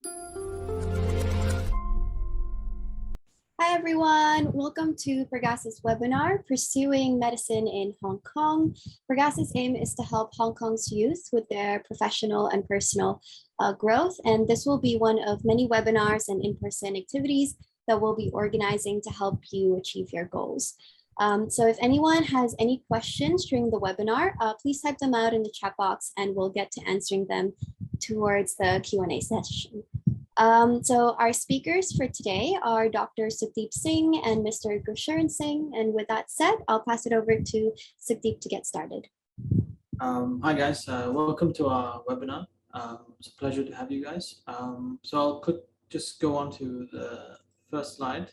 Hi everyone, welcome to Pergas's webinar, Pursuing Medicine in Hong Kong. Pergas's aim is to help Hong Kong's youth with their professional and personal growth, and this will be one of many webinars and in-person activities that we'll be organizing to help you achieve your goals. So if anyone has any questions during the webinar, please type them out in the chat box and we'll get to answering them towards the Q&A session. So our speakers for today are Dr. Sukhdeep Singh and Mr. Gursharn Singh. And with that said, I'll pass it over to Sukhdeep to get started. Hi guys, welcome to our webinar. It's a pleasure to have you guys. So I'll just go on to the first slide.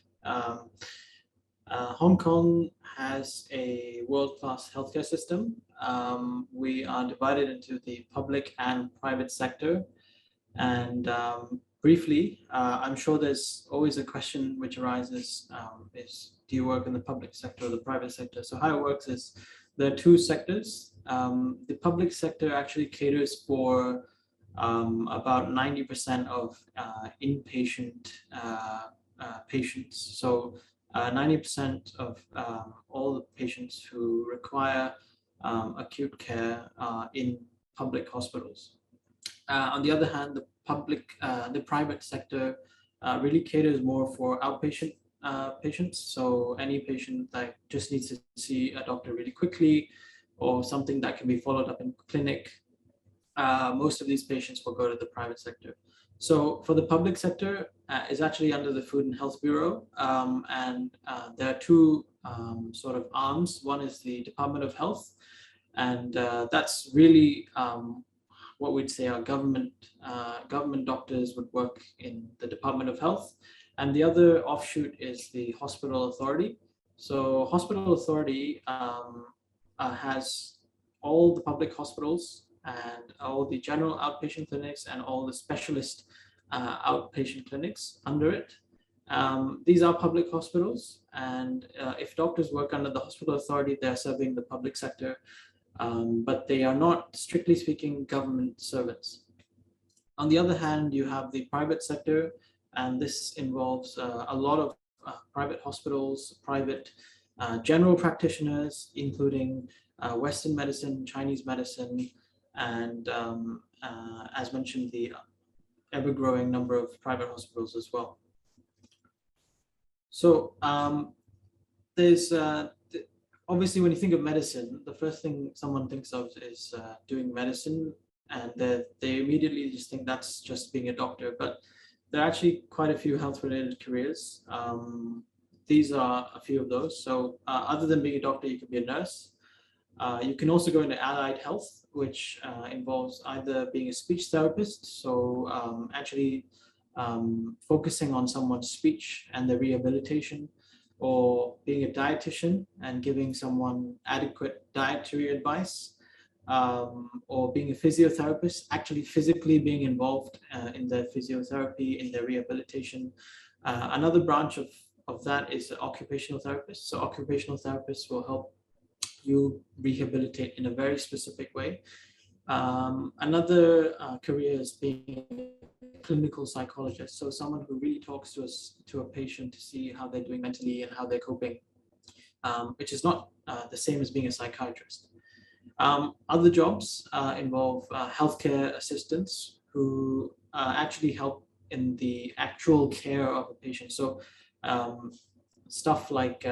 Hong Kong has a world-class healthcare system. We are divided into the public and private sector. And briefly, I'm sure there's always a question which arises, is do you work in the public sector or the private sector? So how it works is there are two sectors. The public sector actually caters for about 90% of inpatient patients. So 90% of all the patients who require acute care in public hospitals. On the other hand, the private sector really caters more for outpatient patients. So any patient that just needs to see a doctor really quickly, or something that can be followed up in clinic, most of these patients will go to the private sector. So for the public sector, is actually under the Food and Health Bureau, and there are two sort of arms. One is the Department of Health, and that's really what we'd say our government doctors would work in the Department of Health, and the other offshoot is the Hospital Authority. So Hospital Authority has all the public hospitals and all the general outpatient clinics and all the specialist outpatient clinics under it. These are public hospitals, and if doctors work under the Hospital Authority, they're serving the public sector. But they are not, strictly speaking, government servants. On the other hand, you have the private sector, and this involves a lot of private hospitals, private general practitioners, including Western medicine, Chinese medicine, and as mentioned, the ever-growing number of private hospitals as well. So there's obviously, when you think of medicine, the first thing someone thinks of is doing medicine, and they immediately just think that's just being a doctor. But there are actually quite a few health-related careers. These are a few of those. So other than being a doctor, you could be a nurse. You can also go into allied health, which involves either being a speech therapist, so actually focusing on someone's speech and their rehabilitation, or being a dietitian and giving someone adequate dietary advice, or being a physiotherapist, actually physically being involved in their physiotherapy, in their rehabilitation. Another branch of that is the occupational therapist. So occupational therapists will help you rehabilitate in a very specific way. Another career is being a clinical psychologist, so someone who really talks to a patient to see how they're doing mentally and how they're coping, which is not the same as being a psychiatrist. Other jobs involve healthcare assistants who actually help in the actual care of a patient. So stuff like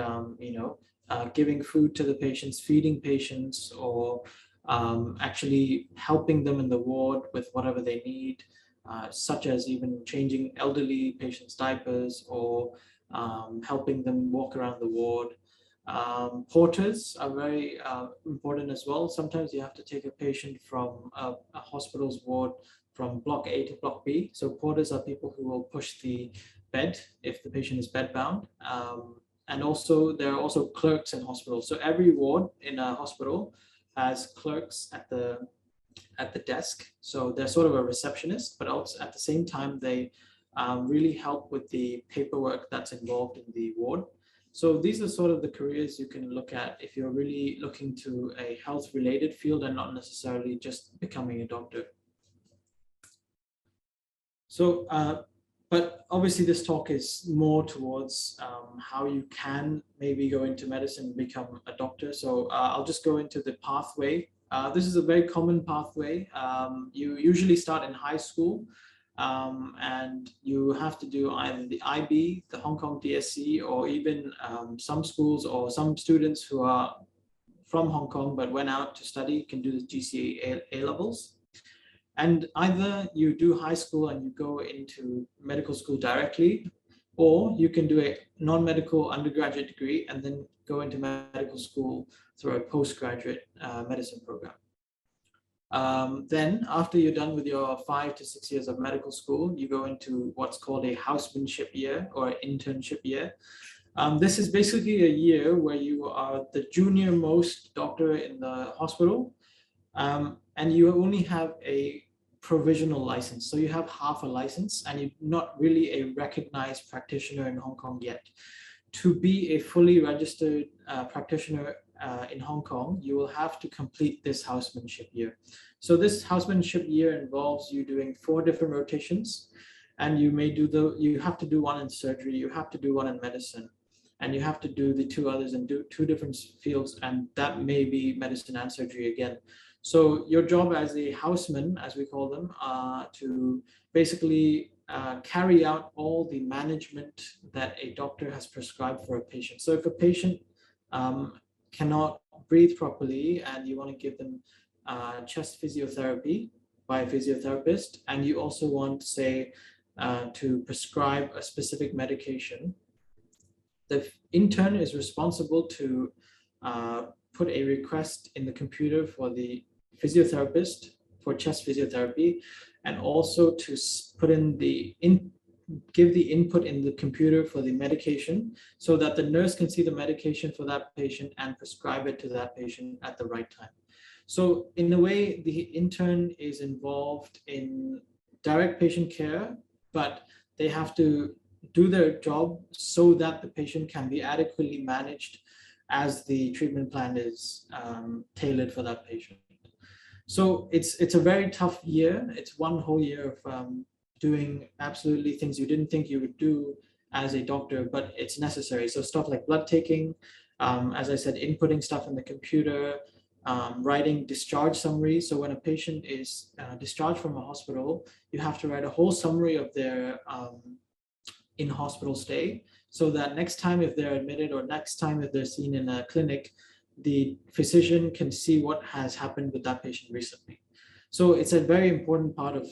giving food to the patients, feeding patients, or actually helping them in the ward with whatever they need, such as even changing elderly patients' diapers, or helping them walk around the ward. Porters are very important as well. Sometimes you have to take a patient from a hospital's ward from block A to block B. So porters are people who will push the bed if the patient is bedbound. And also there are also clerks in hospitals. So every ward in a hospital has clerks at the desk. So they're sort of a receptionist, but also at the same time they really help with the paperwork that's involved in the ward. So these are sort of the careers you can look at if you're really looking to a health-related field and not necessarily just becoming a doctor. So, but obviously this talk is more towards how you can maybe go into medicine and become a doctor. So I'll just go into the pathway. This is a very common pathway. You usually start in high school, and you have to do either the IB, the Hong Kong DSC, or even some schools or some students who are from Hong Kong but went out to study can do the GCA A levels. And either you do high school and you go into medical school directly, or you can do a non-medical undergraduate degree and then go into medical school through a postgraduate medicine program. Then after you're done with your 5 to 6 years of medical school, you go into what's called a housemanship year or internship year. This is basically a year where you are the junior most doctor in the hospital, and you only have a provisional license. So you have half a license and you're not really a recognized practitioner in Hong Kong yet. To be a fully registered practitioner in Hong Kong, you will have to complete this housemanship year. So this housemanship year involves you doing 4 different rotations, and you have to do one in surgery, you have to do one in medicine, and you have to do the 2 others and do 2 different fields, and that may be medicine and surgery again. So your job as a houseman, as we call them, to basically carry out all the management that a doctor has prescribed for a patient. So if a patient cannot breathe properly and you want to give them chest physiotherapy by a physiotherapist, and you also want, say, to prescribe a specific medication, the intern is responsible to put a request in the computer for the physiotherapist for chest physiotherapy, and also to put in give the input in the computer for the medication, so that the nurse can see the medication for that patient and prescribe it to that patient at the right time. So in a way, the intern is involved in direct patient care, but they have to do their job so that the patient can be adequately managed as the treatment plan is tailored for that patient. So it's a very tough year. It's one whole year of doing absolutely things you didn't think you would do as a doctor, but it's necessary. So stuff like blood taking, as I said, inputting stuff in the computer, writing discharge summaries. So when a patient is discharged from a hospital, you have to write a whole summary of their in-hospital stay, so that next time if they're admitted or next time if they're seen in a clinic, the physician can see what has happened with that patient recently. So it's a very important part of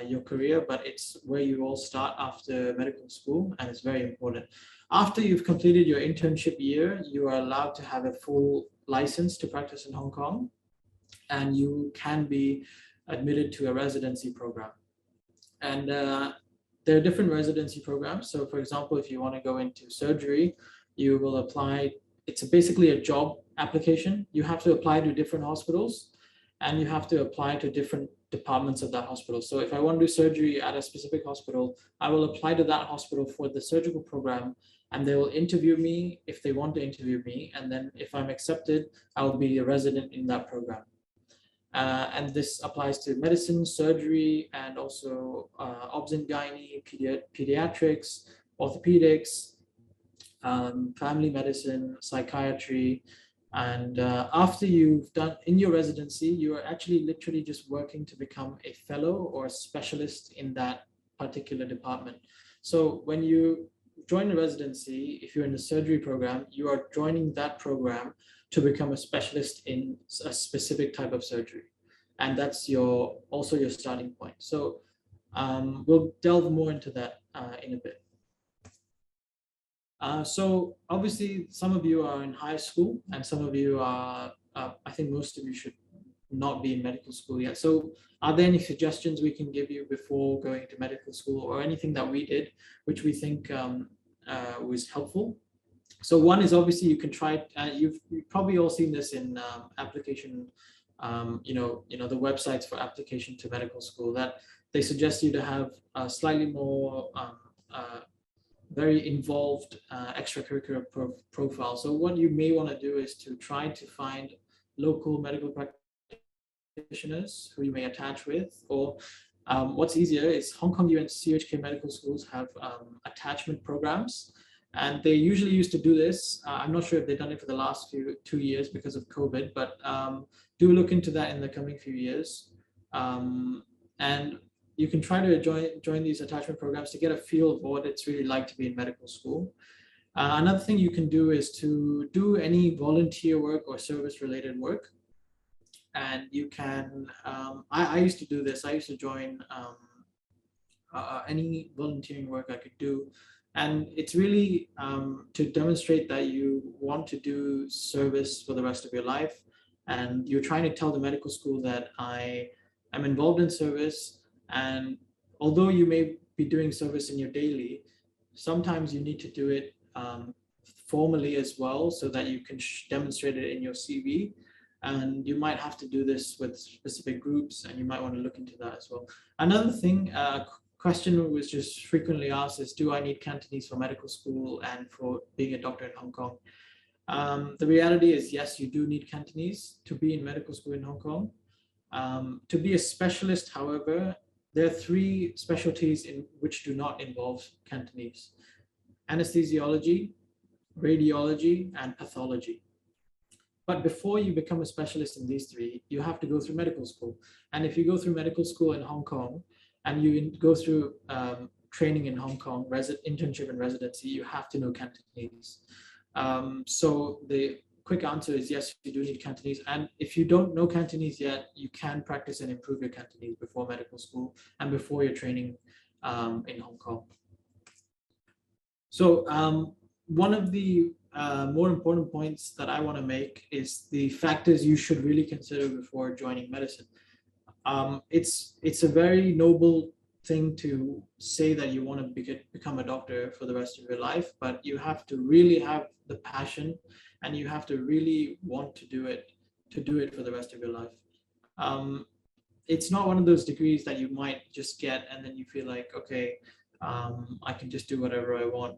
your career, but it's where you all start after medical school, and it's very important. After you've completed your internship year, you are allowed to have a full license to practice in Hong Kong, and you can be admitted to a residency program. And there are different residency programs. So for example, if you want to go into surgery, you will apply. It's basically a job application. You have to apply to different hospitals, and you have to apply to different departments of that hospital. So if I want to do surgery at a specific hospital, I will apply to that hospital for the surgical program, and they will interview me if they want to interview me. And then if I'm accepted, I will be a resident in that program. And this applies to medicine, surgery, and also obs and gynae, pediatrics, orthopedics, family medicine, psychiatry. And after you've done in your residency, you are actually literally just working to become a fellow or a specialist in that particular department. So when you join a residency, if you're in the surgery program, you are joining that program to become a specialist in a specific type of surgery. And that's also your starting point. So we'll delve more into that in a bit. So obviously some of you are in high school, and some of you are, I think most of you should not be in medical school yet. So are there any suggestions we can give you before going to medical school, or anything that we did which we think was helpful? So one is, obviously you can try, you've probably all seen this in application, the websites for application to medical school, that they suggest you to have a slightly more very involved extracurricular profile. So what you may want to do is to try to find local medical practitioners who you may attach with, or What's easier is Hong Kong and CHK medical schools have attachment programs, and they usually used to do this. I'm not sure if they've done it for the last 2 years because of COVID, but do look into that in the coming few years. And you can try to join these attachment programs to get a feel of what it's really like to be in medical school. Another thing you can do is to do any volunteer work or service related work. And you can, I used to do this. I used to join any volunteering work I could do. And it's really to demonstrate that you want to do service for the rest of your life. And you're trying to tell the medical school that I am involved in service. And although you may be doing service in your daily, sometimes you need to do it formally as well so that you can demonstrate it in your CV. And you might have to do this with specific groups, and you might want to look into that as well. Another thing, question was just frequently asked is, do I need Cantonese for medical school and for being a doctor in Hong Kong? The reality is, yes, you do need Cantonese to be in medical school in Hong Kong. To be a specialist, however, there are 3 specialties in which do not involve Cantonese: anesthesiology, radiology, and pathology. But before you become a specialist in these 3, you have to go through medical school. And if you go through medical school in Hong Kong and you go through training in Hong Kong, internship and residency, you have to know Cantonese. So the quick answer is yes, you do need Cantonese. And if you don't know Cantonese yet, you can practice and improve your Cantonese before medical school and before your training in Hong Kong. So one of the more important points that I want to make is the factors you should really consider before joining medicine. It's a very noble thing to say that you want to become a doctor for the rest of your life, but you have to really have the passion, and you have to really want to do it for the rest of your life. It's not one of those degrees that you might just get and then you feel like, okay, I can just do whatever I want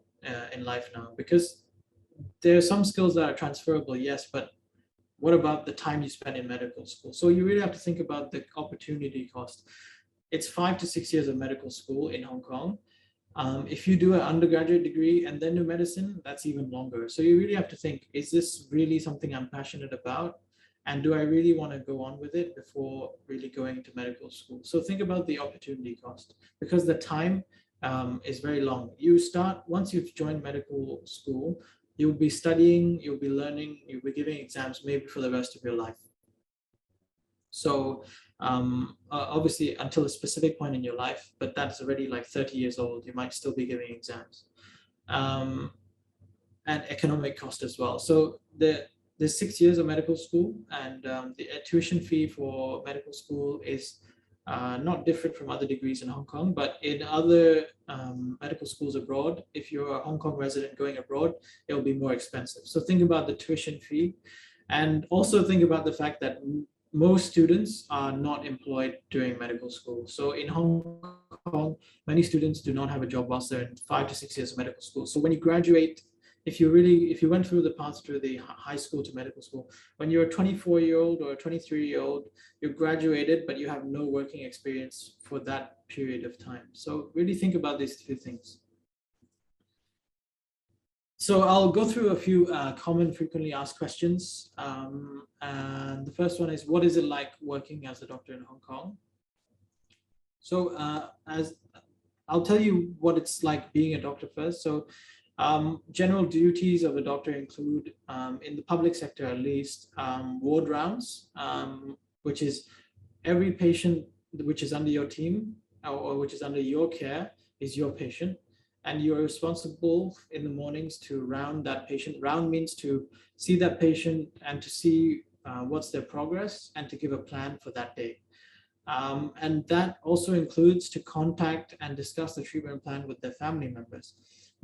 in life now, because there are some skills that are transferable, yes, but what about the time you spend in medical school? So you really have to think about the opportunity cost. It's 5 to 6 years of medical school in Hong Kong. If you do an undergraduate degree and then do medicine, that's even longer. So you really have to think, is this really something I'm passionate about? And do I really want to go on with it before really going into medical school? So think about the opportunity cost, because the time is very long. You start, once you've joined medical school, you'll be studying, you'll be learning, you'll be giving exams maybe for the rest of your life. So obviously until a specific point in your life, but that's already like 30 years old, you might still be giving exams. And economic cost as well. So there's 6 years of medical school, and the tuition fee for medical school is not different from other degrees in Hong Kong, but in other medical schools abroad, if you're a Hong Kong resident going abroad, it will be more expensive. So think about the tuition fee, and also think about the fact that most students are not employed during medical school. So in Hong Kong, many students do not have a job whilst they're in 5 to 6 years of medical school. So when you graduate, if you went through the path through the high school to medical school, when you're a 24-year-old or a 23-year-old, you're graduated, but you have no working experience for that period of time. So really think about these 2 things. So I'll go through a few common frequently asked questions. And the first one is, what is it like working as a doctor in Hong Kong? So as I'll tell you what it's like being a doctor first. So general duties of a doctor include, in the public sector at least, ward rounds, which is every patient which is under your team or which is under your care is your patient. And you're responsible in the mornings to round that patient. Round means to see that patient and to see what's their progress and to give a plan for that day. And that also includes to contact and discuss the treatment plan with their family members.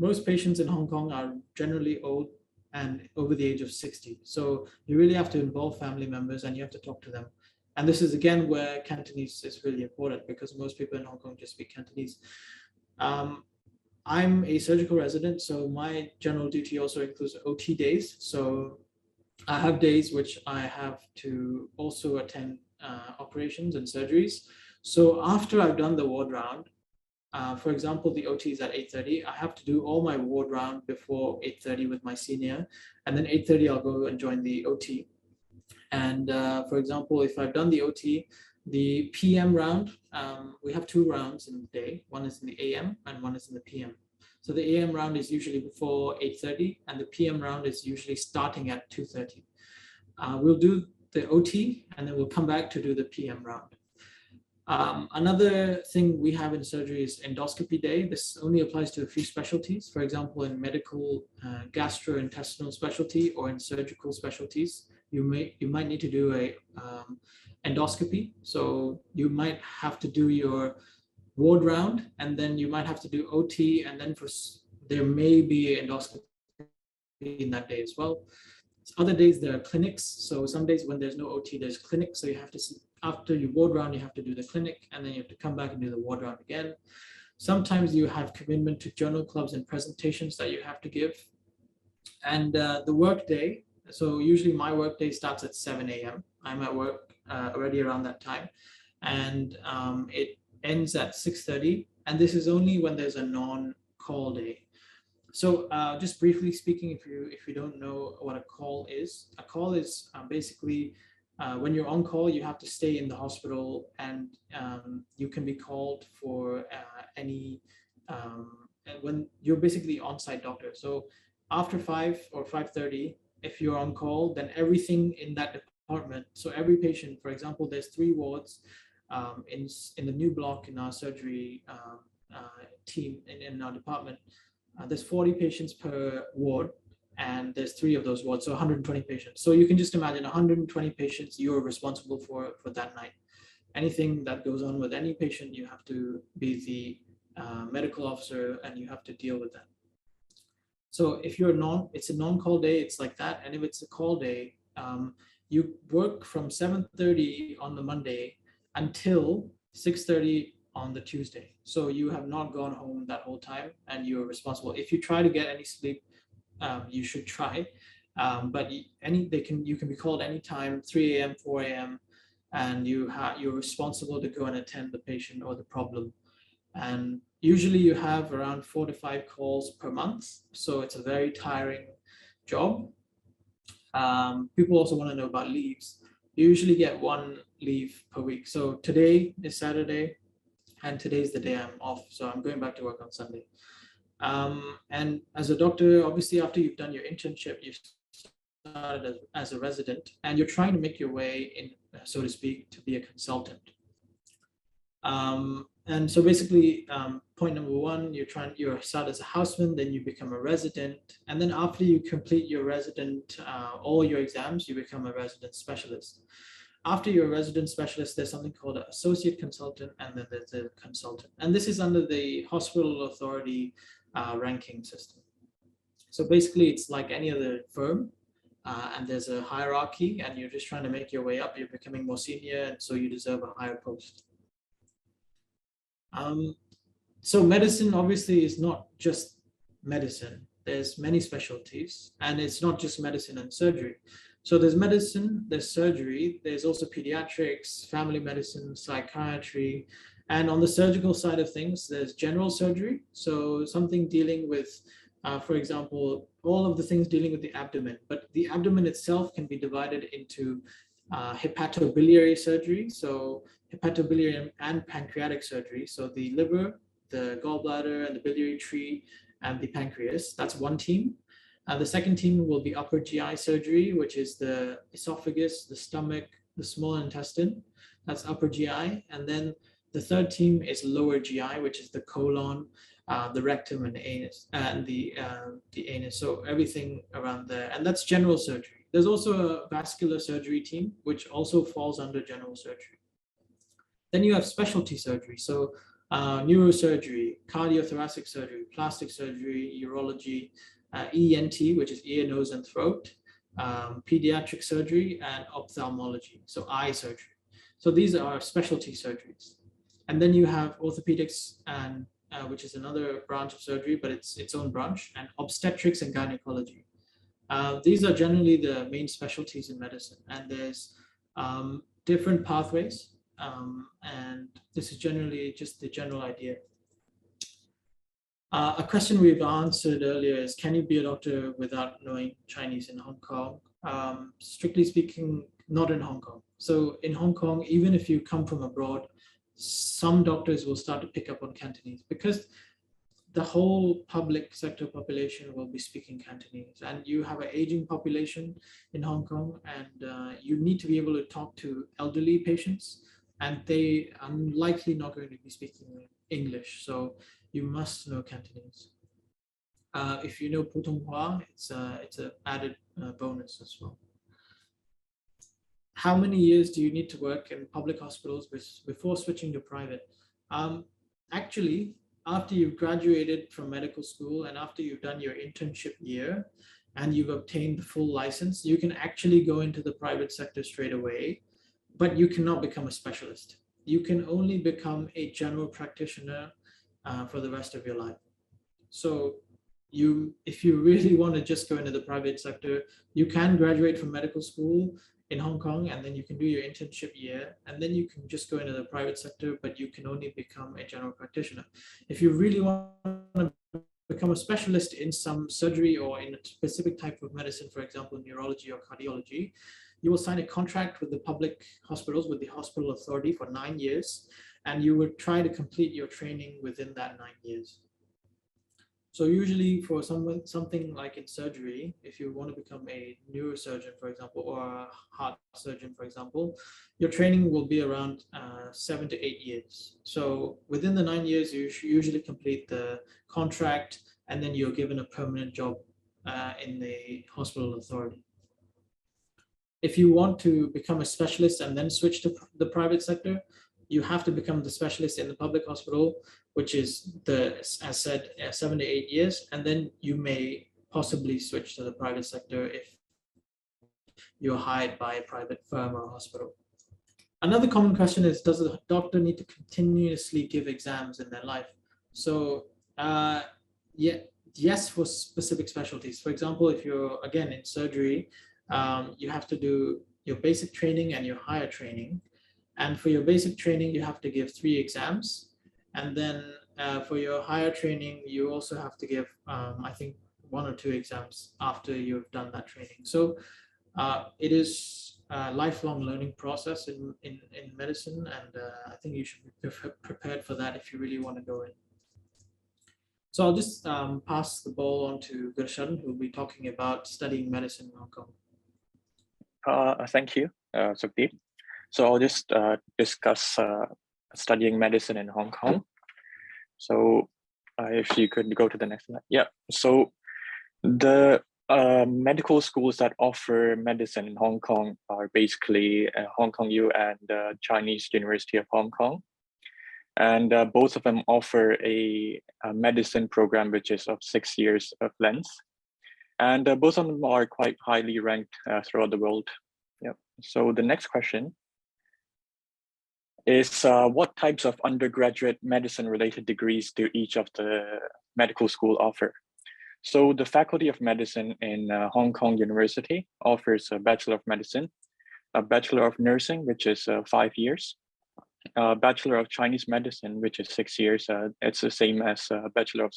Most patients in Hong Kong are generally old and over the age of 60. So you really have to involve family members and you have to talk to them. And this is again where Cantonese is really important, because most people in Hong Kong just speak Cantonese. I'm a surgical resident, so my general duty also includes OT days. So I have days which I have to also attend operations and surgeries. So after I've done the ward round, for example, the OT is at 8:30. I have to do all my ward round before 8:30 with my senior, and then 8:30 I'll go and join the OT. And for example, if I've done the OT, the PM round, we have two rounds in the day. One is in the AM and one is in the PM. So the AM round is usually before 8:30, and the PM round is usually starting at 2:30. We'll do the OT, and then we'll come back to do the PM round. Another thing we have in surgery is endoscopy day. This only applies to a few specialties. For example, in medical gastrointestinal specialty or in surgical specialties, you might need to do a endoscopy. So you might have to do your ward round, and then you might have to do OT, and then there may be endoscopy in that day as well. Other days there are clinics. So some days when there's no OT, there's clinics. So you have to see, after your ward round, you have to do the clinic, and then you have to come back and do the ward round again. Sometimes you have commitment to journal clubs and presentations that you have to give. And the work day, so usually my work day starts at 7 a.m. I'm at work already around that time, and it ends at 6:30. And this is only when there's a non-call day. So just briefly speaking, if you don't know what a call is basically when you're on call, you have to stay in the hospital, and you can be called for any when you're basically on-site doctor. So after 5 or 5:30, if you're on call, then everything in that department. So every patient, for example, there's 3 wards in the new block in our surgery team in our department. There's 40 patients per ward, and there's 3 of those wards, so 120 patients. So you can just imagine 120 patients you're responsible for that night. Anything that goes on with any patient, you have to be the medical officer, and you have to deal with that. So if it's a non-call day, it's like that. And if it's a call day, you work from 7:30 on the Monday until 6:30 on the Tuesday. So you have not gone home that whole time, and you're responsible. If you try to get any sleep, you should try. But you can be called anytime, 3 a.m., 4 a.m., and you're responsible to go and attend the patient or the problem. And usually you have around 4 to 5 calls per month. So it's a very tiring job. People also want to know about leaves. You usually get 1 leave per week. So today is Saturday, and today's the day I'm off. So I'm going back to work on Sunday. And as a doctor, obviously, after you've done your internship, you've started as a resident, and you're trying to make your way in, so to speak, to be a consultant. And so basically, point number 1, you start as a houseman, then you become a resident, and then after you complete your resident, all your exams, you become a resident specialist. After you're a resident specialist, there's something called an associate consultant, and then there's a consultant. And this is under the hospital authority ranking system. So basically, it's like any other firm, and there's a hierarchy, and you're just trying to make your way up. You're becoming more senior, and so you deserve a higher post. So medicine obviously is not just medicine. There's many specialties, and it's not just medicine and surgery. So there's medicine, there's surgery, there's also pediatrics, family medicine, psychiatry, and on the surgical side of things, there's general surgery. So something dealing with, for example, all of the things dealing with the abdomen, but the abdomen itself can be divided into hepatobiliary surgery, so hepatobiliary and pancreatic surgery. So the liver, the gallbladder, and the biliary tree, and the pancreas, that's one team. The second team will be upper GI surgery, which is the esophagus, the stomach, the small intestine, that's upper GI. And then the third team is lower GI, which is the colon, the rectum, and the anus, and the anus. So everything around there, and that's general surgery. There's also a vascular surgery team, which also falls under general surgery. Then you have specialty surgery. So neurosurgery, cardiothoracic surgery, plastic surgery, urology, ENT, which is ear, nose, and throat, pediatric surgery, and ophthalmology, so eye surgery. So these are specialty surgeries. And then you have orthopedics, and which is another branch of surgery, but it's its own branch, and obstetrics and gynecology. These are generally the main specialties in medicine, and there's different pathways. and this is generally just the general idea. A question we've answered earlier is, can you be a doctor without knowing Chinese in Hong Kong? Strictly speaking, not in Hong Kong. So in Hong Kong, even if you come from abroad, some doctors will start to pick up on Cantonese because the whole public sector population will be speaking Cantonese, and you have an aging population in Hong Kong, and you need to be able to talk to elderly patients, and they are likely not going to be speaking English. So you must know Cantonese. If you know Putonghua, it's an added bonus as well. How many years do you need to work in public hospitals before switching to private? Actually, after you've graduated from medical school and after you've done your internship year and you've obtained the full license, you can actually go into the private sector straight away, but you cannot become a specialist. You can only become a general practitioner for the rest of your life. So if you really want to just go into the private sector, you can graduate from medical school in Hong Kong, and then you can do your internship year, and then you can just go into the private sector, but you can only become a general practitioner. If you really want to become a specialist in some surgery or in a specific type of medicine, for example, neurology or cardiology, you will sign a contract with the public hospitals, with the hospital authority for 9 years, and you would try to complete your training within that 9 years. So usually for something like in surgery, if you want to become a neurosurgeon, for example, or a heart surgeon, for example, your training will be around 7 to 8 years. So within the 9 years, you usually complete the contract, and then you're given a permanent job in the hospital authority. If you want to become a specialist and then switch to the private sector, you have to become the specialist in the public hospital, which is as said, 7 to 8 years, and then you may possibly switch to the private sector if you're hired by a private firm or hospital. Another common question is, does the doctor need to continuously give exams in their life? So yes, for specific specialties. For example, if you're, again, in surgery, you have to do your basic training and your higher training. And for your basic training, you have to give 3 exams. And then for your higher training, you also have to give, I think, 1 or 2 exams after you've done that training. So it is a lifelong learning process in medicine. And I think you should be prepared for that if you really want to go in. So I'll just pass the ball on to Gursharn, who will be talking about studying medicine in Hong Kong. Thank you, Sukhdeep. So I'll just discuss studying medicine in Hong Kong. So if you could go to the next slide. Yeah, so the medical schools that offer medicine in Hong Kong are basically Hong Kong U and Chinese University of Hong Kong. And both of them offer a medicine program which is of 6 years of length. And both of them are quite highly ranked throughout the world. Yeah. So the next question is what types of undergraduate medicine related degrees do each of the medical school offer? So the Faculty of Medicine in Hong Kong University offers a Bachelor of Medicine, a Bachelor of Nursing, which is 5 years, a Bachelor of Chinese Medicine, which is 6 years. It's the same as Bachelor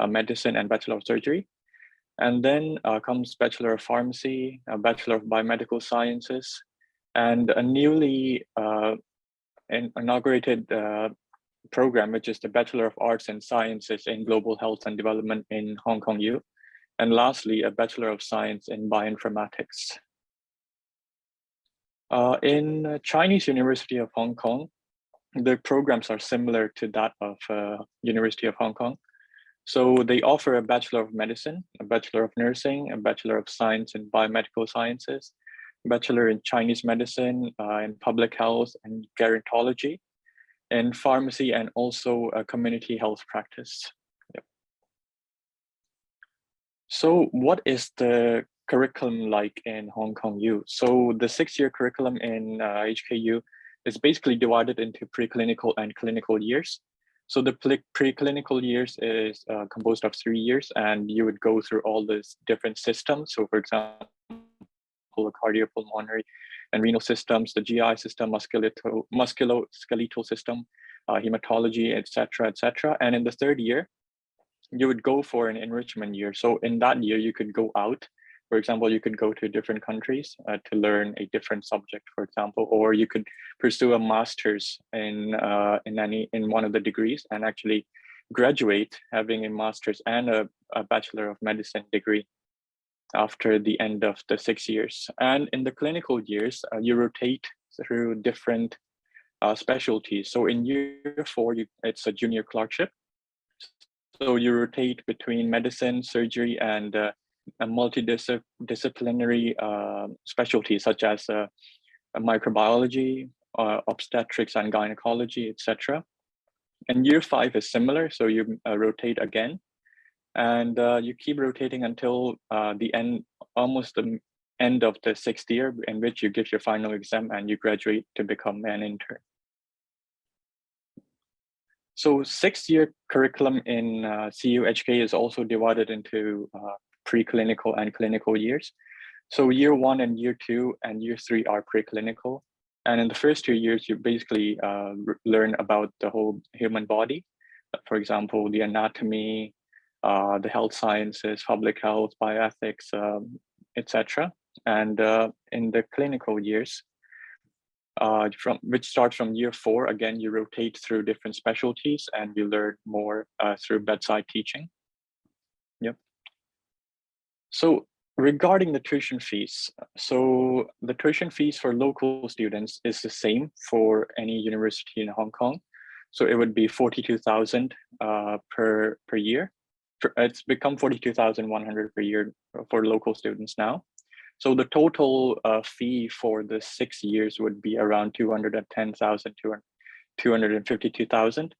of Medicine and Bachelor of Surgery. And then comes Bachelor of Pharmacy, a Bachelor of Biomedical Sciences, and a newly inaugurated program, which is the Bachelor of Arts and Sciences in Global Health and Development in Hong Kong U. And lastly, a Bachelor of Science in Bioinformatics. In Chinese University of Hong Kong, the programs are similar to that of University of Hong Kong. So they offer a Bachelor of Medicine, a Bachelor of Nursing, a Bachelor of Science in Biomedical Sciences, Bachelor in Chinese Medicine, in Public Health and Gerontology, in Pharmacy, and also a Community Health Practice. Yep. So what is the curriculum like in Hong Kong U? So the 6-year curriculum in HKU is basically divided into preclinical and clinical years. So the preclinical years is composed of 3 years, and you would go through all these different systems. So for example, a cardiopulmonary and renal systems, the GI system, musculoskeletal system, hematology, etc., etc. And in the third year, you would go for an enrichment year. So in that year, you could go out. For example, you could go to different countries to learn a different subject, for example, or you could pursue a master's in one of the degrees and actually graduate having a master's and a bachelor of medicine degree after the end of the 6 years. And in the clinical years, you rotate through different specialties. So in year 4, it's a junior clerkship. So you rotate between medicine, surgery, and a multidisciplinary specialties such as microbiology, obstetrics and gynecology, etc. And year 5 is similar, so you rotate again, and you keep rotating until almost the end of the 6th year, in which you give your final exam and you graduate to become an intern. So 6-year curriculum in CUHK is also divided into preclinical and clinical years. So year 1 and year 2 and year 3 are preclinical. And in the first 2 years, you basically learn about the whole human body. For example, the anatomy, the health sciences, public health, bioethics, etc. And in the clinical years, which starts from year 4, again, you rotate through different specialties and you learn more through bedside teaching. Yep. So regarding the tuition fees, so the tuition fees for local students is the same for any university in Hong Kong. So it would be 42,000 per year. It's become 42,100 per year for local students now. So the total fee for the 6 years would be around 210,000 to 252,000.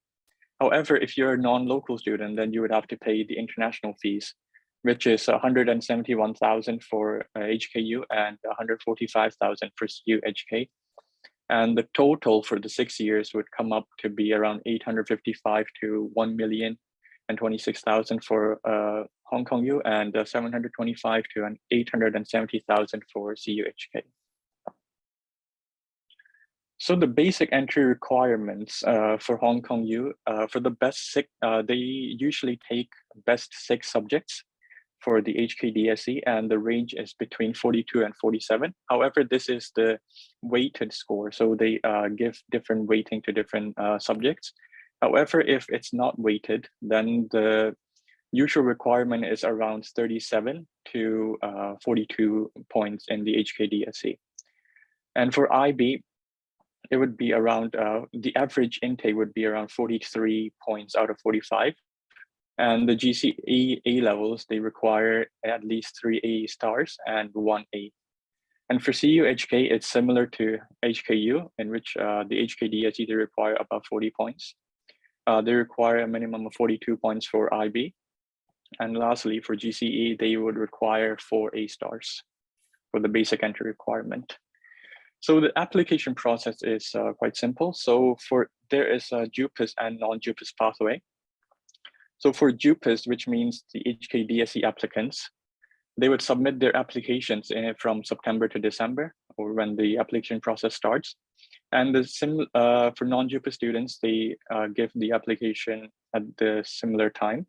However, if you're a non-local student, then you would have to pay the international fees, which is 171,000 for HKU and 145,000 for CUHK. And the total for the 6 years would come up to be around 855 to 1,026,000 for Hong Kong U and 725 to 870,000 for CUHK. So the basic entry requirements for Hong Kong U, for the best 6, they usually take best 6 subjects for the HKDSE, and the range is between 42 and 47. However, this is the weighted score, so they give different weighting to different subjects. However, if it's not weighted, then the usual requirement is around 37 to 42 points in the HKDSE. And for IB, it would be around, the average intake would be around 43 points out of 45. And the GCE A levels, they require at least 3 A stars and 1 A. And for CUHK, it's similar to HKU, in which the HKDSE, they require about 40 points. They require a minimum of 42 points for IB. And lastly, for GCE, they would require 4 A stars for the basic entry requirement. So the application process is quite simple. So there is a JUPAS and non-JUPAS pathway. So for JUPAS, which means the HKDSE applicants, they would submit their applications from September to December, or when the application process starts. And for non-JUPAS students, they give the application at the similar time.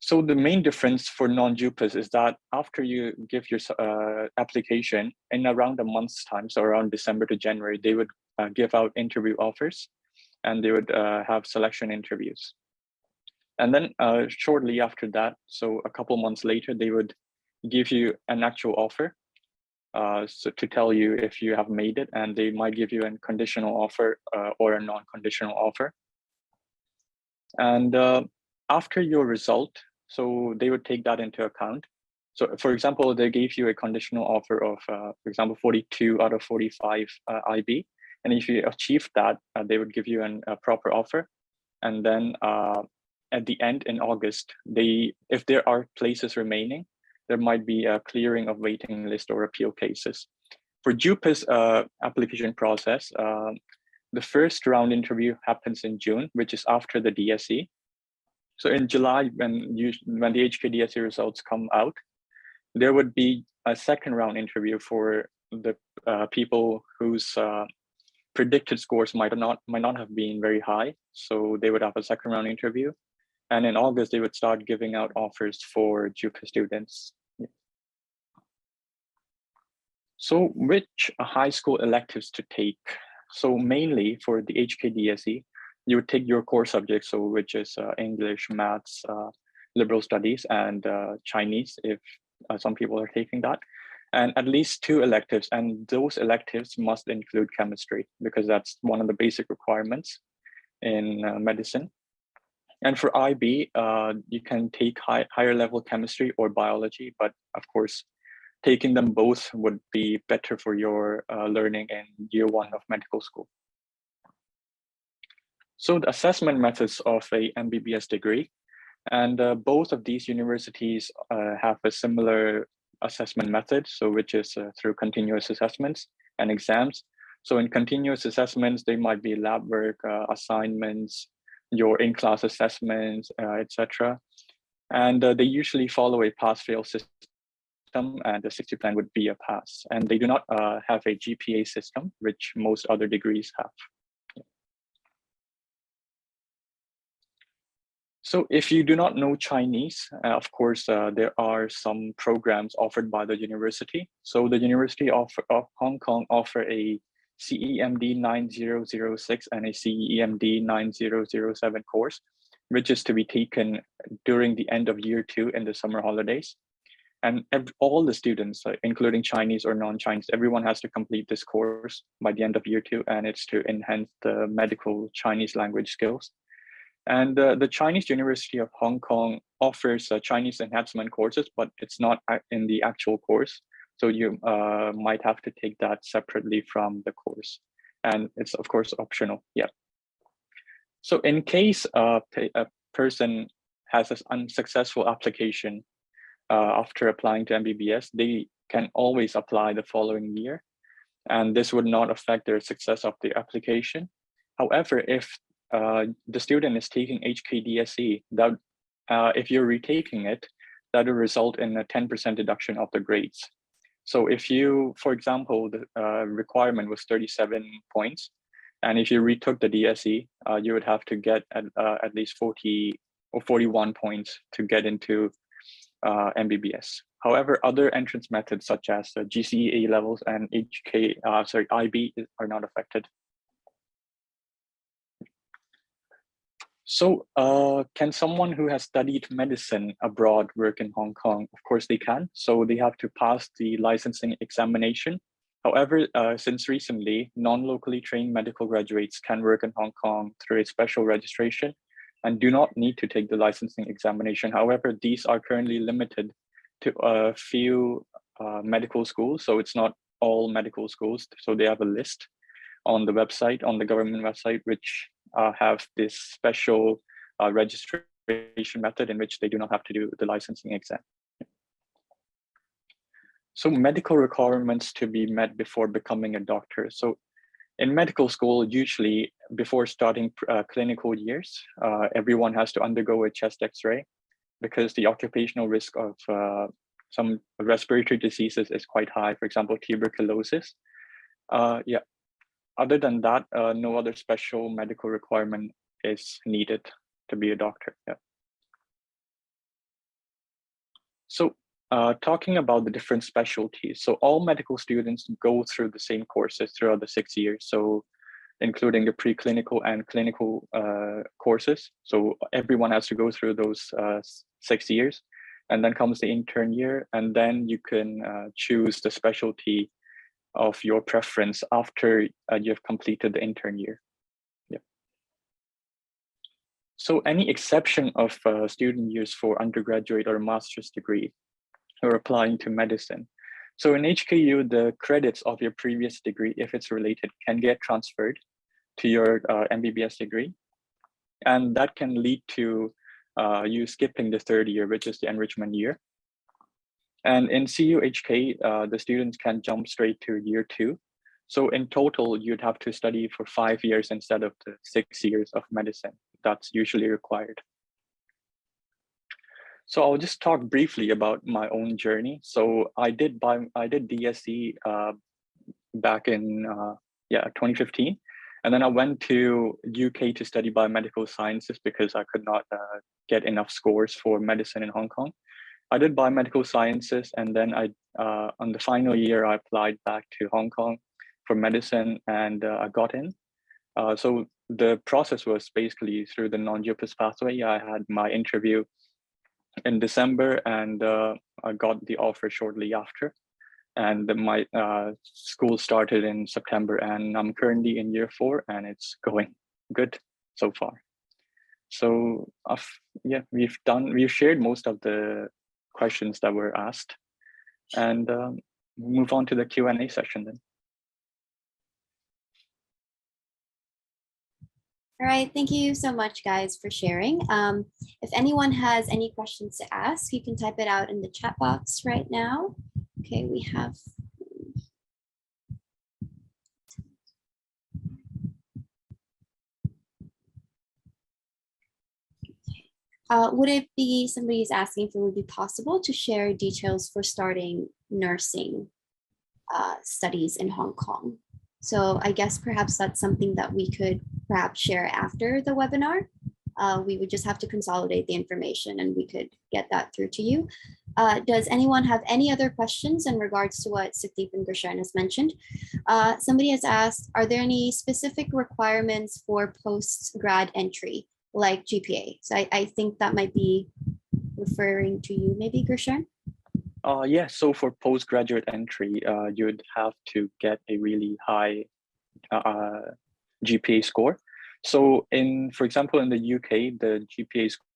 So the main difference for non-JUPAS is that after you give your application in around a month's time, so around December to January, they would give out interview offers and they would have selection interviews. And then shortly after that, so a couple months later, they would give you an actual offer so to tell you if you have made it, and they might give you a conditional offer or a non-conditional offer. And after your result, so they would take that into account. So for example, they gave you a conditional offer of, for example, 42 out of 45 IB. And if you achieve that, they would give you a proper offer. And then at the end in August, if there are places remaining, there might be a clearing of waiting list or appeal cases. For JUPAS application process, the first round interview happens in June, which is after the DSE. So in July, when the HKDSE results come out, there would be a second round interview for the people whose predicted scores might not have been very high. So they would have a second round interview. And in August, they would start giving out offers for JUCO students. So which high school electives to take? So mainly for the HKDSE, you would take your core subjects, so which is English, maths, liberal studies, and Chinese, if some people are taking that. And at least 2 electives, and those electives must include chemistry because that's one of the basic requirements in medicine. And for IB, you can take higher level chemistry or biology, but of course, taking them both would be better for your learning in year 1 of medical school. So the assessment methods of a MBBS degree, and both of these universities have a similar assessment method, so which is through continuous assessments and exams. So in continuous assessments, they might be lab work, assignments, your in-class assessments, etc. And they usually follow a pass-fail system, and the 60 plan would be a pass. And they do not have a GPA system, which most other degrees have. So if you do not know Chinese, of course, there are some programs offered by the university. So the University of Hong Kong offer a CEMD 9006 and a CEMD 9007 course, which is to be taken during the end of year 2 in the summer holidays. And all the students, including Chinese or non-Chinese, everyone has to complete this course by the end of year 2, and it's to enhance the medical Chinese language skills. And the Chinese University of Hong Kong offers Chinese enhancement courses, but it's not in the actual course. So you might have to take that separately from the course. And it's, of course, optional. Yeah. So in case a person has an unsuccessful application after applying to MBBS, they can always apply the following year. And this would not affect their success of the application. However, if the student is taking HKDSE, that if you're retaking it, that will result in a 10% deduction of the grades. So if you, for example, the requirement was 37 points, and if you retook the DSE, you would have to get at least 40 or 41 points to get into MBBS. However, other entrance methods such as GCE A levels and IB are not affected. So can someone who has studied medicine abroad work in Hong Kong? Of course they can. So they have to pass the licensing examination. However, since recently, non-locally trained medical graduates can work in Hong Kong through a special registration and do not need to take the licensing examination. However, these are currently limited to a few medical schools. So it's not all medical schools. So they have a list on the website, on the government website, which have this special registration method in which they do not have to do the licensing exam. So medical requirements to be met before becoming a doctor. So in medical school, usually before starting clinical years, everyone has to undergo a chest X-ray because the occupational risk of some respiratory diseases is quite high, for example, tuberculosis. Yeah. Other than that, no other special medical requirement is needed to be a doctor. Yeah. So talking about the different specialties. So all medical students go through the same courses throughout the 6 years. So including the preclinical and clinical courses. So everyone has to go through those 6 years. And then comes the intern year. And then you can choose the specialty of your preference after you've completed the intern year. Yeah. So any exception of student years for undergraduate or master's degree or applying to medicine. So in HKU, the credits of your previous degree, if it's related, can get transferred to your MBBS degree. And that can lead to you skipping the 3rd year, which is the enrichment year. And in CUHK, the students can jump straight to year 2. So in total, you'd have to study for 5 years instead of the 6 years of medicine that's usually required. So I'll just talk briefly about my own journey. So I did DSE back in 2015. And then I went to UK to study biomedical sciences because I could not get enough scores for medicine in Hong Kong. I did biomedical sciences, and then on the final year, I applied back to Hong Kong for medicine, and I got in. So the process was basically through the non-JPUS pathway. I had my interview in December, and I got the offer shortly after. And my school started in September, and I'm currently in year 4, and it's going good so far. So we've shared most of the questions that were asked, and move on to the Q&A session then. All right, thank you so much, guys, for sharing. If anyone has any questions to ask, you can type it out in the chat box right now. Okay, we have. Would it be, somebody's asking if it would be possible to share details for starting nursing studies in Hong Kong? So I guess perhaps that's something that we could perhaps share after the webinar. We would just have to consolidate the information and we could get that through to you. Does anyone have any other questions in regards to what Sukhdeep and Gursharn has mentioned? Somebody has asked, are there any specific requirements for post-grad entry, like GPA? So I think that might be referring to you, maybe, Gursharn? Yeah, so for postgraduate entry, you'd have to get a really high GPA score. So for example, in the UK, the GPA score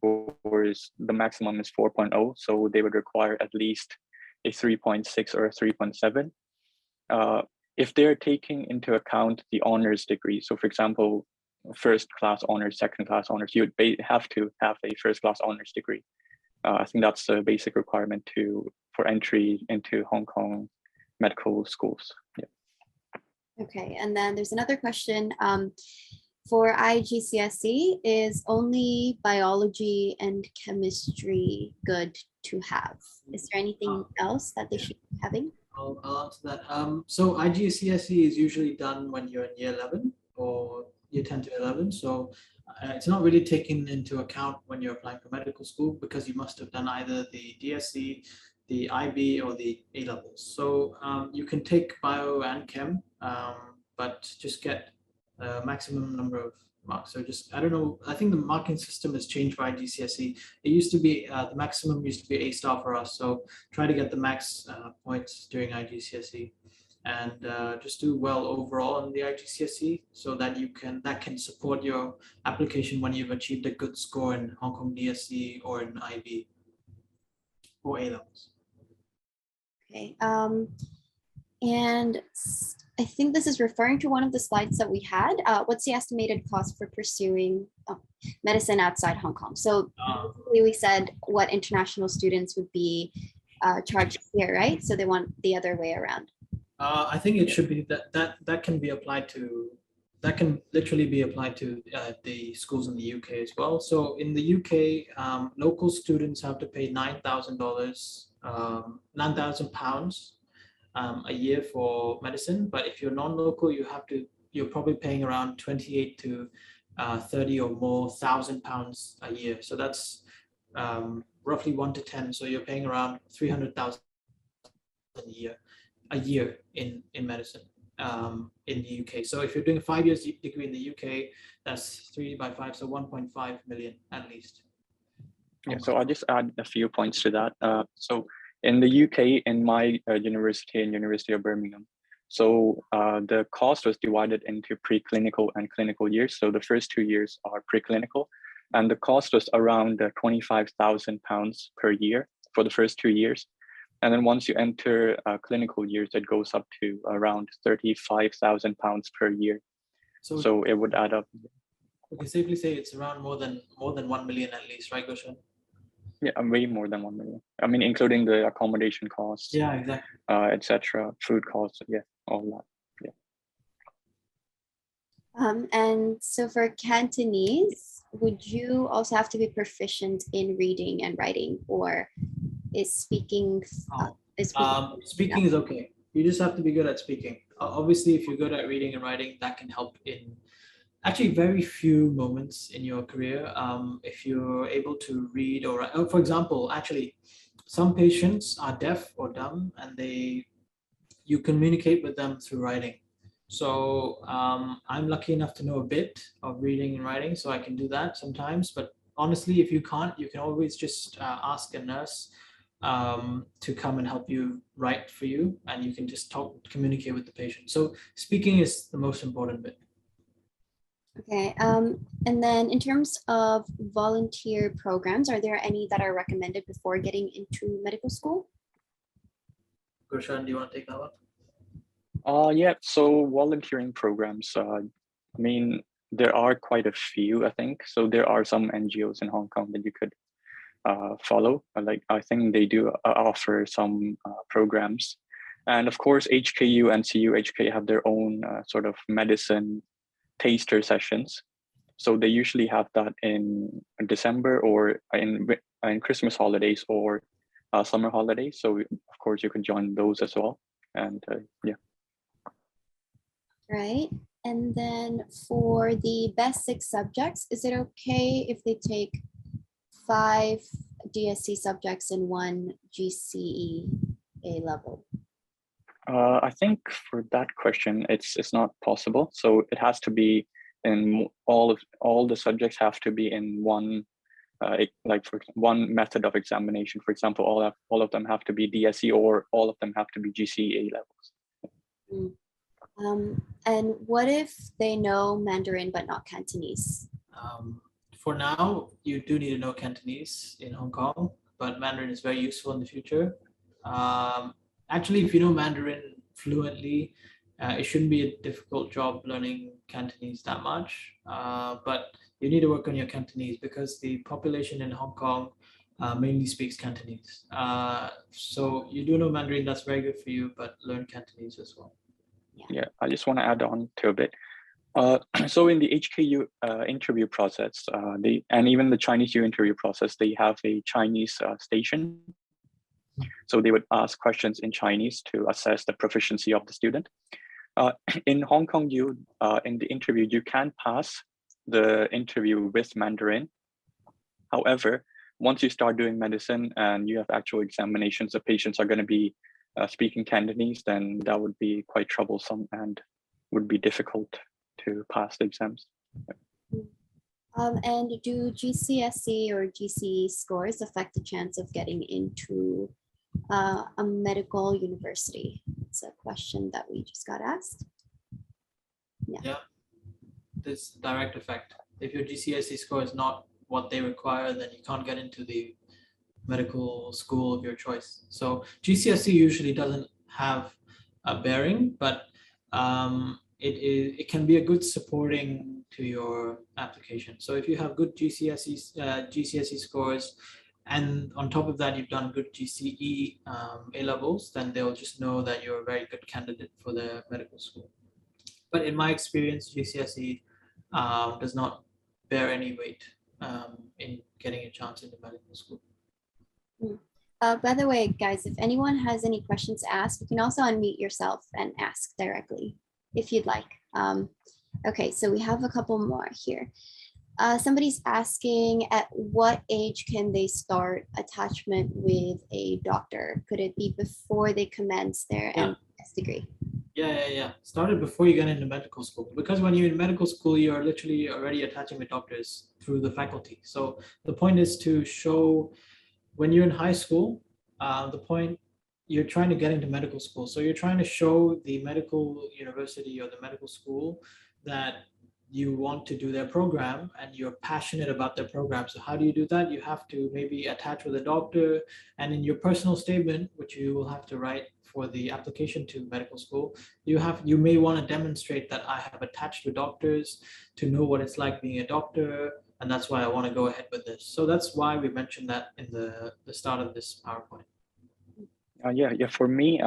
the maximum is 4.0. So they would require at least a 3.6 or a 3.7. If they're taking into account the honors degree, so for example, first class honors, second class honors, you'd have to have a first class honors degree. I think that's a basic requirement for entry into Hong Kong medical schools. Yeah. Okay, and then there's another question. For IGCSE, is only biology and chemistry good to have? Is there anything else that they should be having? I'll answer that. So IGCSE is usually done when you're in year 11 or year 10 to 11. So it's not really taken into account when you're applying for medical school because you must have done either the DSC, the IB, or the A levels. So you can take bio and chem, but just get a maximum number of marks. So just, I don't know, I think the marking system has changed for IGCSE. It used to be, the maximum used to be A star for us. So try to get the max points during IGCSE and just do well overall in the IGCSE so that that can support your application when you've achieved a good score in Hong Kong DSC or in IB or A levels. Okay, and I think this is referring to one of the slides that we had. What's the estimated cost for pursuing medicine outside Hong Kong? So we said what international students would be charged here, right? So they want the other way around. I think it should be that can be applied to, that can literally be applied to the schools in the UK as well. So in the UK, local students have to pay $9,000, £9,000 a year for medicine. But if you're non-local, you're probably paying around 28 to 30 or more £1,000 a year. So that's roughly 1 to 10. So you're paying around 300,000 a year in medicine in the UK. So if you're doing a 5 years degree in the UK, that's 3 by 5, so 1.5 million at least. Yeah, so I'll just add a few points to that. So in the UK, in my university, in University of Birmingham, so the cost was divided into preclinical and clinical years. So the first 2 years are preclinical, and the cost was around £25,000 per year for the first 2 years. And then once you enter clinical years, it goes up to around £35,000 per year. So it would add up. We can safely say it's around more than 1 million at least, right, Gursharn? Yeah, way more than 1 million. I mean, including the accommodation costs. Yeah, exactly. Etc. Food costs. Yeah, all that. Yeah. And so for Cantonese, would you also have to be proficient in reading and writing, or is speaking? Speaking is okay. You just have to be good at speaking. Obviously, if you're good at reading and writing, that can help in actually very few moments in your career. If you're able to read or write, for example, actually, some patients are deaf or dumb, and you communicate with them through writing. So I'm lucky enough to know a bit of reading and writing, so I can do that sometimes. But honestly, if you can't, you can always just ask a nurse to come and help you write for you, and you can just communicate with the patient. So speaking is the most important bit. Okay, and then in terms of volunteer programs, are there any that are recommended before getting into medical school? Gursharn, do you want to take that one? Yeah, so volunteering programs, I mean, there are quite a few, I think. So there are some NGOs in Hong Kong that you could follow. Like, I think they do offer some programs. And of course, HKU and CUHK have their own sort of medicine taster sessions. So they usually have that in December or in Christmas holidays or summer holidays. So of course you can join those as well. And yeah. Right. And then for the best 6 subjects, is it okay if they take 5 DSC subjects and 1 GCE A level? I think for that question, it's not possible. So it has to be in all the subjects have to be in one, like for one method of examination. For example, all of them have to be DSE or all of them have to be GCE A levels. And what if they know Mandarin but not Cantonese? For now, you do need to know Cantonese in Hong Kong, but Mandarin is very useful in the future. Actually, if you know Mandarin fluently, it shouldn't be a difficult job learning Cantonese that much. But you need to work on your Cantonese because the population in Hong Kong mainly speaks Cantonese. So you do know Mandarin, that's very good for you, but learn Cantonese as well. Yeah, I just want to add on to a bit. So in the HKU interview process, and even the Chinese U interview process, they have a Chinese station. So they would ask questions in Chinese to assess the proficiency of the student. In Hong Kong U, in the interview, you can pass the interview with Mandarin. However, once you start doing medicine and you have actual examinations, the patients are going to be speaking Cantonese, then that would be quite troublesome and would be difficult to pass the exams. And do GCSE or GCE scores affect the chance of getting into a medical university? It's a question that we just got asked. Yeah, this direct effect. If your GCSE score is not what they require, then you can't get into the medical school of your choice. So GCSE usually doesn't have a bearing, but it can be a good supporting to your application. So if you have good GCSE scores, and on top of that you've done good GCE A levels, then they'll just know that you're a very good candidate for the medical school. But in my experience, GCSE does not bear any weight in getting a chance in the medical school. By the way, guys, if anyone has any questions to ask, you can also unmute yourself and ask directly if you'd like. Okay, so we have a couple more here. Somebody's asking, at what age can they start attachment with a doctor? Could it be before they commence their MS degree? Yeah. Started before you get into medical school, because when you're in medical school, you're literally already attaching with doctors through the faculty. So the point is to show, when you're in high school, the point, you're trying to get into medical school. So you're trying to show the medical university or the medical school that you want to do their program and you're passionate about their program. So how do you do that? You have to maybe attach with a doctor, and in your personal statement, which you will have to write for the application to medical school, you may want to demonstrate that I have attached with doctors to know what it's like being a doctor, and that's why I want to go ahead with this. So that's why we mentioned that in the start of this PowerPoint. Yeah. For me,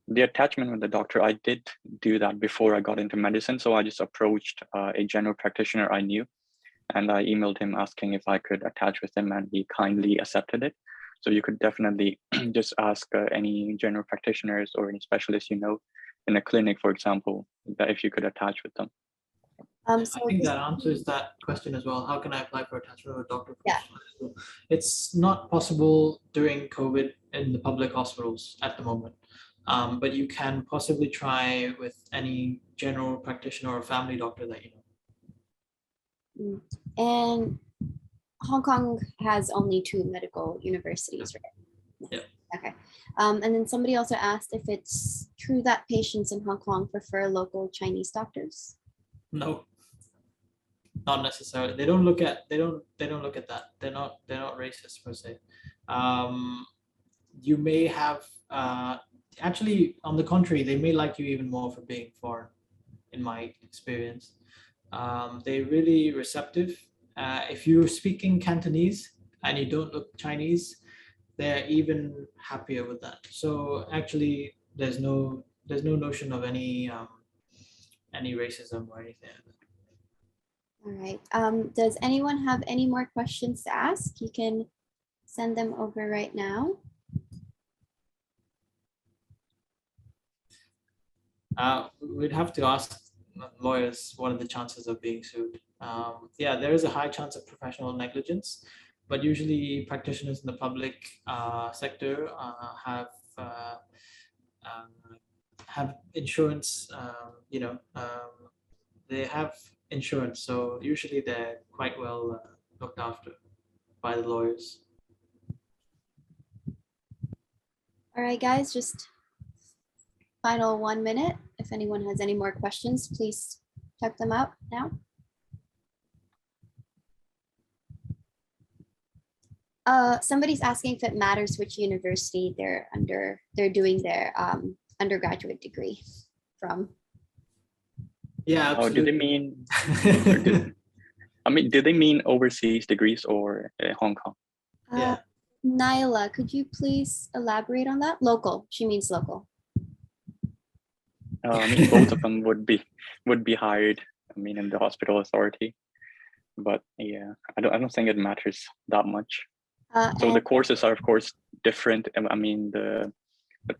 the attachment with the doctor, I did do that before I got into medicine. So I just approached a general practitioner I knew, and I emailed him asking if I could attach with him, and he kindly accepted it. So you could definitely just ask any general practitioners or any specialists you know in a clinic, for example, that if you could attach with them. I think that answers that question as well. How can I apply for attachment with a doctor? Yeah. It's not possible during COVID in the public hospitals at the moment, but you can possibly try with any general practitioner or family doctor that you know. And Hong Kong has only 2 medical universities, right? Yeah. Okay. And then somebody also asked if it's true that patients in Hong Kong prefer local Chinese doctors. No, not necessarily. They don't look at that. They're not racist per se. You may have actually, on the contrary, they may like you even more for being foreign, in my experience. They're really receptive. If you're speaking Cantonese and you don't look Chinese, they're even happier with that. So actually, there's no notion of any racism or anything like that. All right. Does anyone have any more questions to ask? You can send them over right now. We'd have to ask lawyers what are the chances of being sued. Yeah, there is a high chance of professional negligence, but usually practitioners in the public sector have insurance. They have insurance, so usually they're quite well looked after by the lawyers. All right, guys, just final 1 minute. If anyone has any more questions, please check them out now. Somebody's asking if it matters which university they're doing their undergraduate degree from. Yeah, absolutely. Oh, do they mean? Do they mean overseas degrees or Hong Kong? Yeah. Nyla, could you please elaborate on that? Local. She means local. Both of them would be hired. In the hospital authority, but yeah, I don't think it matters that much. So the courses are of course different. The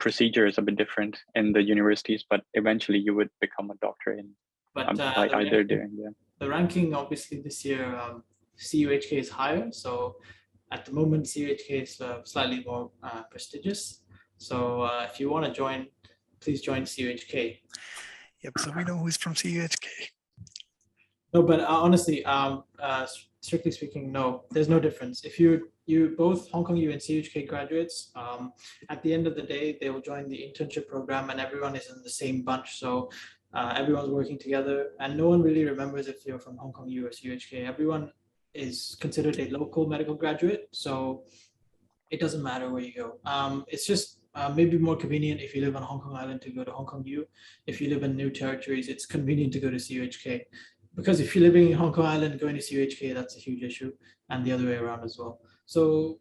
procedure is a bit different in the universities, but eventually you would become a doctor in. But the ranking obviously this year, CUHK is higher. So at the moment, CUHK is slightly more prestigious. So if you want to join, please join CUHK. Yep. So we know who's from CUHK. No, but honestly, strictly speaking, no, there's no difference. If you both Hong Kong U and CUHK graduates, at the end of the day, they will join the internship program, and everyone is in the same bunch. So everyone's working together, and no one really remembers if you're from Hong Kong U or CUHK. Everyone is considered a local medical graduate, so it doesn't matter where you go. It's just maybe more convenient if you live on Hong Kong Island to go to Hong Kong U. If you live in New Territories, it's convenient to go to CUHK. Because if you're living in Hong Kong Island, going to CUHK, that's a huge issue, and the other way around as well. So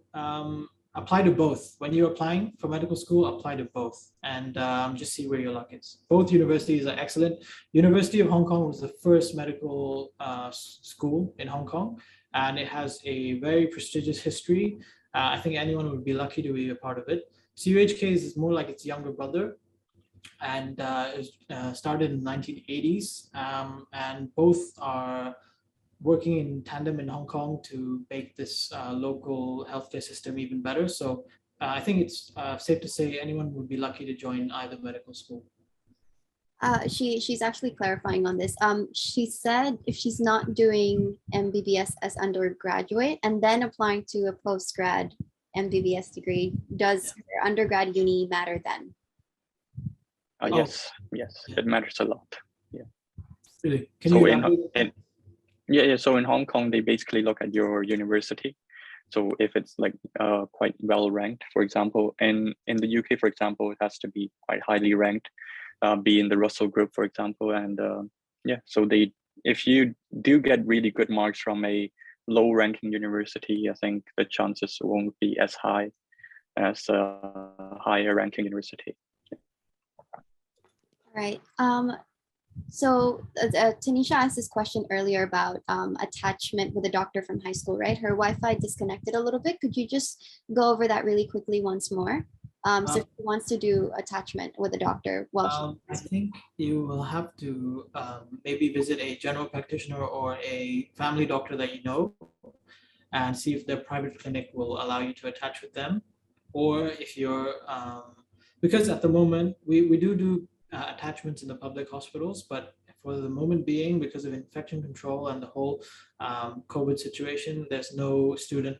apply to both. When you're applying for medical school, apply to both, and just see where your luck is. Both universities are excellent. University of Hong Kong was the first medical school in Hong Kong, and it has a very prestigious history. I think anyone would be lucky to be a part of it. CUHK is more like its younger brother, and it started in the 1980s, and both are working in tandem in Hong Kong to make this local healthcare system even better. So I think it's safe to say anyone would be lucky to join either medical school. She's actually clarifying on this. She said if she's not doing MBBS as undergraduate and then applying to a postgrad MBBS degree, does her undergrad uni matter then? Yes, it matters a lot. Yeah. Really? So in Hong Kong, they basically look at your university. So if it's like quite well ranked, for example, in the UK, for example, it has to be quite highly ranked, be in the Russell group, for example, and so if you do get really good marks from a low ranking university, I think the chances won't be as high as a higher ranking university. Right. So Tanisha asked this question earlier about attachment with a doctor from high school, right? Her Wi-Fi disconnected a little bit. Could you just go over that really quickly once more? So if she wants to do attachment with a doctor, well, I think you will have to maybe visit a general practitioner or a family doctor that you know and see if their private clinic will allow you to attach with them. Or if you're, because at the moment, we do attachments in the public hospitals, but for the moment being, because of infection control and the whole COVID situation, there's no student,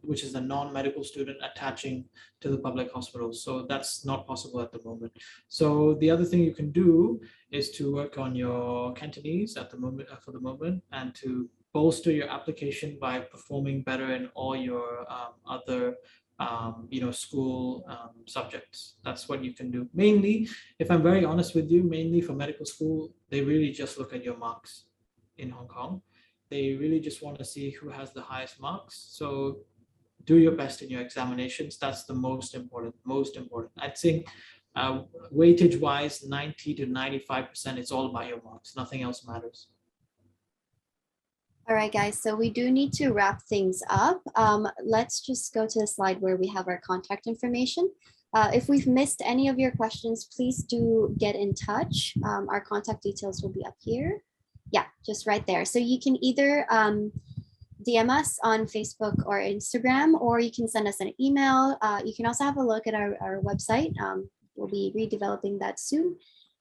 which is a non-medical student, attaching to the public hospitals. So that's not possible at the moment. So the other thing you can do is to work on your Cantonese at the moment, for the moment, and to bolster your application by performing better in all your other school subjects. That's what you can do. Mainly, if I'm very honest with you, mainly for medical school, they really just look at your marks in Hong Kong. They really just want to see who has the highest marks. So do your best in your examinations. That's the most important, most important. I'd say weightage wise, 90 to 95%, it's all about your marks. Nothing else matters. All right, guys, so we do need to wrap things up. Let's just go to the slide where we have our contact information. If we've missed any of your questions, please do get in touch. Our contact details will be up here. Yeah, just right there. So you can either DM us on Facebook or Instagram, or you can send us an email. You can also have a look at our website. We'll be redeveloping that soon.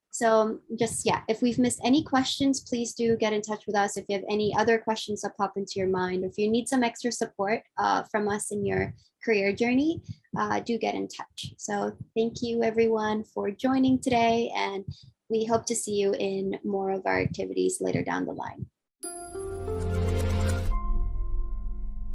So just, yeah, if we've missed any questions, please do get in touch with us. If you have any other questions that pop into your mind, if you need some extra support from us in your career journey, do get in touch. So thank you everyone for joining today, and we hope to see you in more of our activities later down the line.